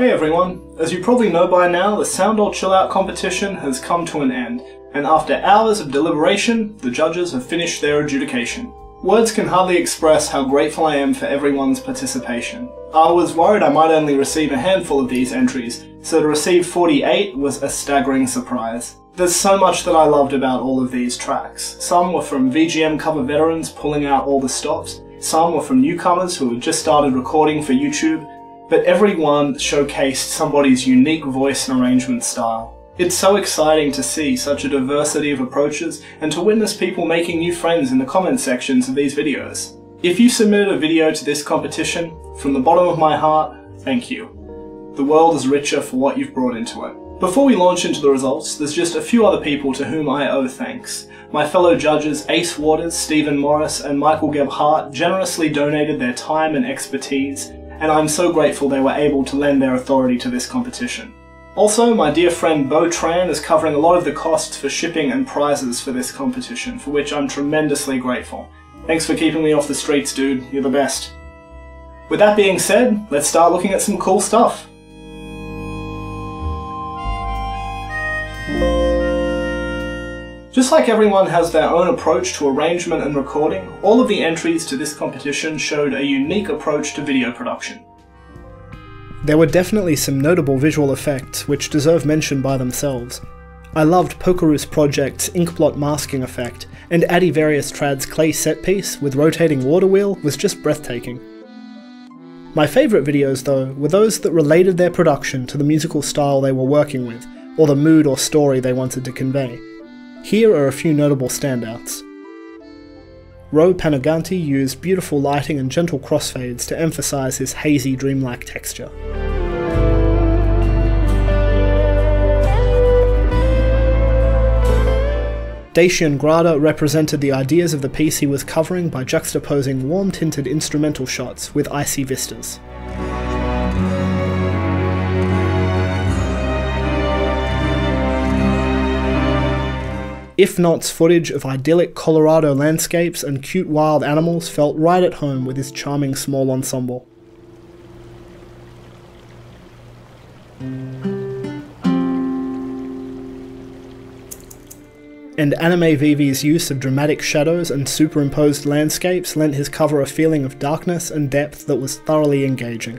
Hey everyone, as you probably know by now, the Soundole Chill Out competition has come to an end, and after hours of deliberation, the judges have finished their adjudication. Words can hardly express how grateful I am for everyone's participation. I was worried I might only receive a handful of these entries, so to receive 48 was a staggering surprise. There's so much that I loved about all of these tracks. Some were from VGM cover veterans pulling out all the stops, some were from newcomers who had just started recording for YouTube, but every one showcased somebody's unique voice and arrangement style. It's so exciting to see such a diversity of approaches and to witness people making new friends in the comment sections of these videos. If you submitted a video to this competition, from the bottom of my heart, thank you. The world is richer for what you've brought into it. Before we launch into the results, there's just a few other people to whom I owe thanks. My fellow judges Ace Waters, Stephen Morris and Michael Gebhart generously donated their time and expertise, and I'm so grateful they were able to lend their authority to this competition. Also, my dear friend Beau Tran is covering a lot of the costs for shipping and prizes for this competition, for which I'm tremendously grateful. Thanks for keeping me off the streets, dude. You're the best. With that being said, let's start looking at some cool stuff. Just like everyone has their own approach to arrangement and recording, all of the entries to this competition showed a unique approach to video production. There were definitely some notable visual effects which deserve mention by themselves. I loved Pokerus Project's inkblot masking effect, and Addy Various Trad's clay set piece with rotating water wheel was just breathtaking. My favourite videos though were those that related their production to the musical style they were working with, or the mood or story they wanted to convey. Here are a few notable standouts. Ro Panaganti used beautiful lighting and gentle crossfades to emphasise his hazy, dreamlike texture. Dacian Grada represented the ideas of the piece he was covering by juxtaposing warm-tinted instrumental shots with icy vistas. If Not's footage of idyllic Colorado landscapes and cute wild animals felt right at home with his charming small ensemble. And Anime Vivi's use of dramatic shadows and superimposed landscapes lent his cover a feeling of darkness and depth that was thoroughly engaging.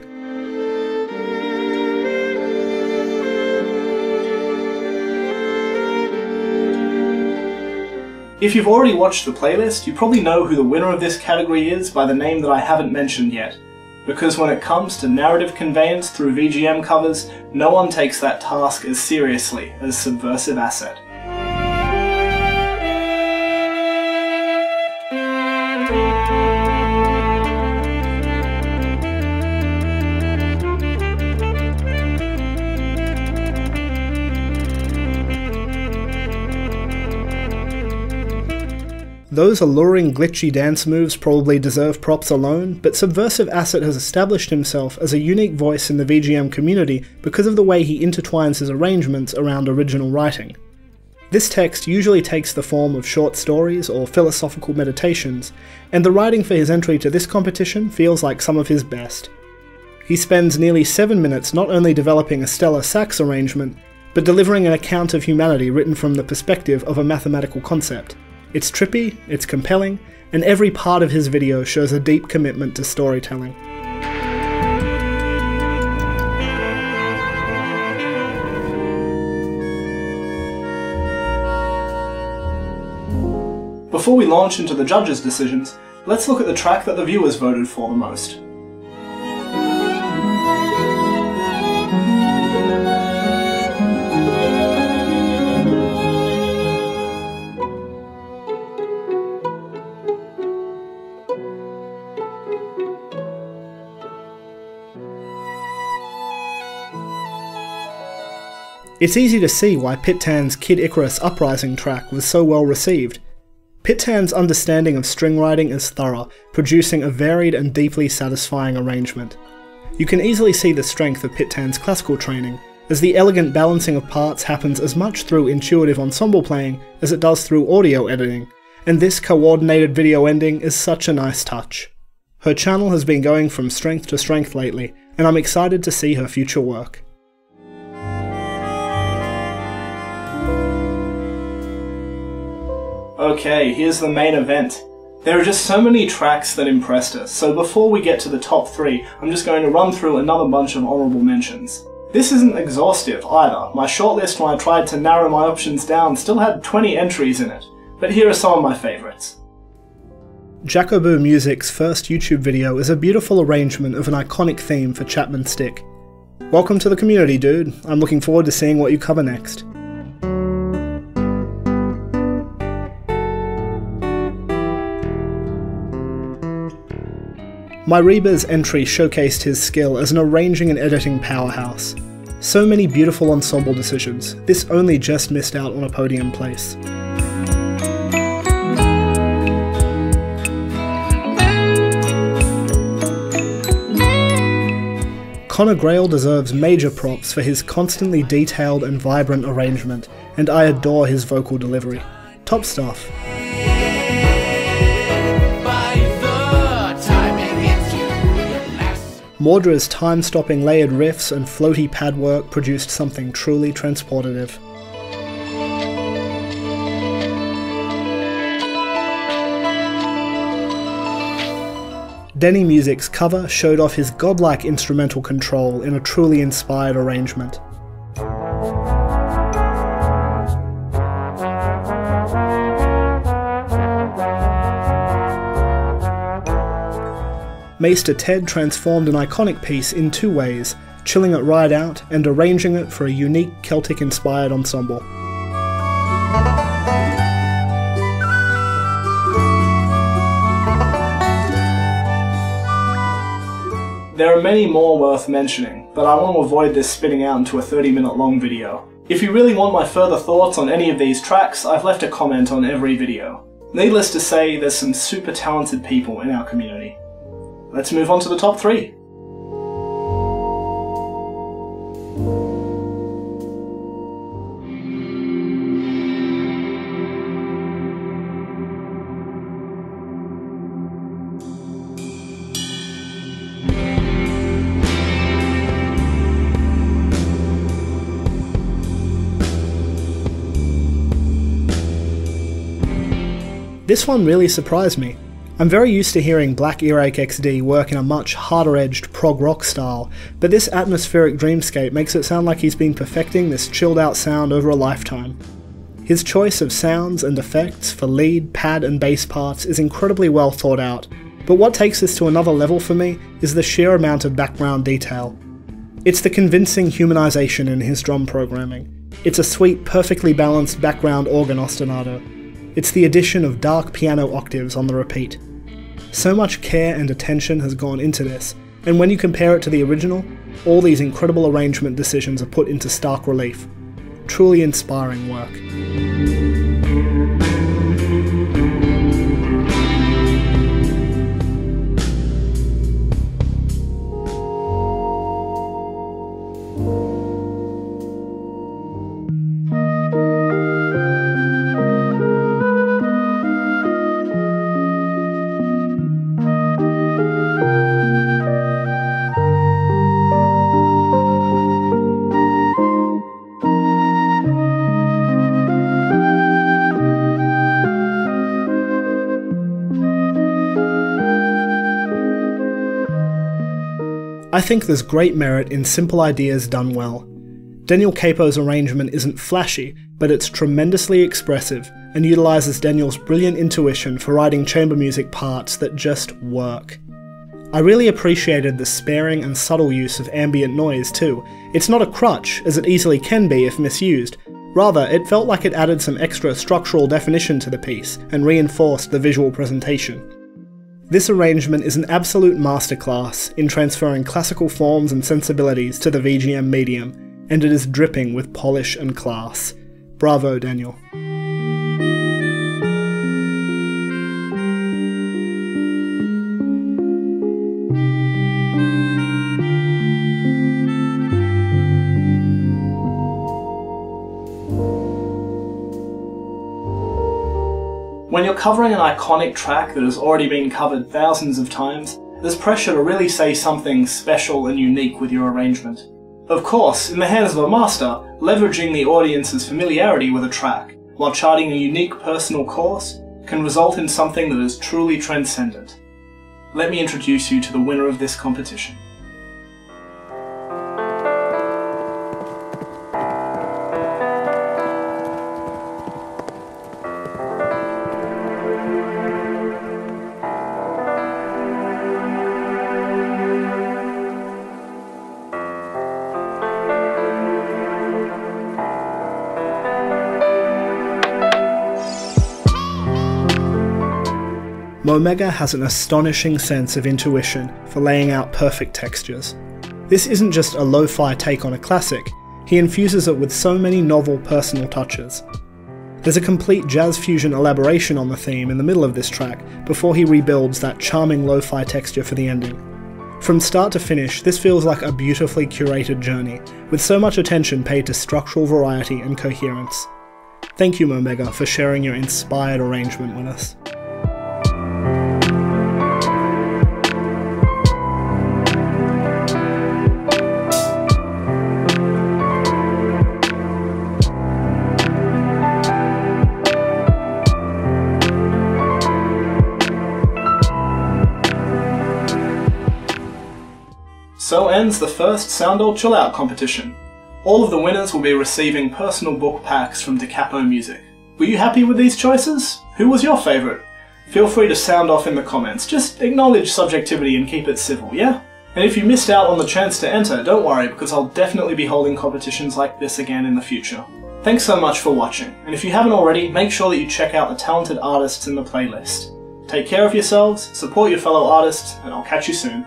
If you've already watched the playlist, you probably know who the winner of this category is by the name that I haven't mentioned yet. Because when it comes to narrative conveyance through VGM covers, no one takes that task as seriously as Subversive Asset. Those alluring glitchy dance moves probably deserve props alone, but Subversive Asset has established himself as a unique voice in the VGM community because of the way he intertwines his arrangements around original writing. This text usually takes the form of short stories or philosophical meditations, and the writing for his entry to this competition feels like some of his best. He spends nearly 7 minutes not only developing a stellar sax arrangement, but delivering an account of humanity written from the perspective of a mathematical concept. It's trippy, it's compelling, and every part of his video shows a deep commitment to storytelling. Before we launch into the judges' decisions, let's look at the track that the viewers voted for the most. It's easy to see why Pittan's Kid Icarus Uprising track was so well received. Pittan's understanding of string writing is thorough, producing a varied and deeply satisfying arrangement. You can easily see the strength of Pittan's classical training, as the elegant balancing of parts happens as much through intuitive ensemble playing as it does through audio editing, and this coordinated video ending is such a nice touch. Her channel has been going from strength to strength lately, and I'm excited to see her future work. Okay, here's the main event. There are just so many tracks that impressed us, so before we get to the top 3, I'm just going to run through another bunch of honourable mentions. This isn't exhaustive either. My shortlist, when I tried to narrow my options down, still had 20 entries in it, but here are some of my favourites. Jacobo Music's first YouTube video is a beautiful arrangement of an iconic theme for Chapman Stick. Welcome to the community, dude. I'm looking forward to seeing what you cover next. Myreba's entry showcased his skill as an arranging and editing powerhouse. So many beautiful ensemble decisions, this only just missed out on a podium place. Conor Grail deserves major props for his constantly detailed and vibrant arrangement, and I adore his vocal delivery. Top stuff. Mordra's time-stopping layered riffs and floaty pad work produced something truly transportative. Denny Music's cover showed off his godlike instrumental control in a truly inspired arrangement. Maester Ted transformed an iconic piece in 2 ways, chilling it right out and arranging it for a unique Celtic-inspired ensemble. There are many more worth mentioning, but I want to avoid this spinning out into a 30-minute long video. If you really want my further thoughts on any of these tracks, I've left a comment on every video. Needless to say, there's some super talented people in our community. Let's move on to the top 3. This one really surprised me. I'm very used to hearing Black Earache XD work in a much harder-edged prog rock style, but this atmospheric dreamscape makes it sound like he's been perfecting this chilled-out sound over a lifetime. His choice of sounds and effects for lead, pad and bass parts is incredibly well thought out, but what takes this to another level for me is the sheer amount of background detail. It's the convincing humanization in his drum programming. It's a sweet, perfectly balanced background organ ostinato. It's the addition of dark piano octaves on the repeat. So much care and attention has gone into this, and when you compare it to the original, all these incredible arrangement decisions are put into stark relief. Truly inspiring work. I think there's great merit in simple ideas done well. Daniel Capo's arrangement isn't flashy, but it's tremendously expressive, and utilises Daniel's brilliant intuition for writing chamber music parts that just work. I really appreciated the sparing and subtle use of ambient noise too. It's not a crutch, as it easily can be if misused. Rather, it felt like it added some extra structural definition to the piece, and reinforced the visual presentation. This arrangement is an absolute masterclass in transferring classical forms and sensibilities to the VGM medium, and it is dripping with polish and class. Bravo, Daniel. When you're covering an iconic track that has already been covered thousands of times, There's pressure to really say something special and unique with your arrangement. Of course, in the hands of a master, leveraging the audience's familiarity with a track, while charting a unique personal course, can result in something that is truly transcendent. Let me introduce you to the winner of this competition. Momega has an astonishing sense of intuition for laying out perfect textures. This isn't just a lo-fi take on a classic, he infuses it with so many novel personal touches. There's a complete jazz fusion elaboration on the theme in the middle of this track before he rebuilds that charming lo-fi texture for the ending. From start to finish, this feels like a beautifully curated journey, with so much attention paid to structural variety and coherence. Thank you, Momega, for sharing your inspired arrangement with us. So ends the first Soundole Chill Out competition. All of the winners will be receiving personal book packs from Capo Music. Were you happy with these choices? Who was your favourite? Feel free to sound off in the comments. Just acknowledge subjectivity and keep it civil, yeah? And if you missed out on the chance to enter, don't worry, because I'll definitely be holding competitions like this again in the future. Thanks so much for watching, and if you haven't already, make sure that you check out the talented artists in the playlist. Take care of yourselves, support your fellow artists, and I'll catch you soon.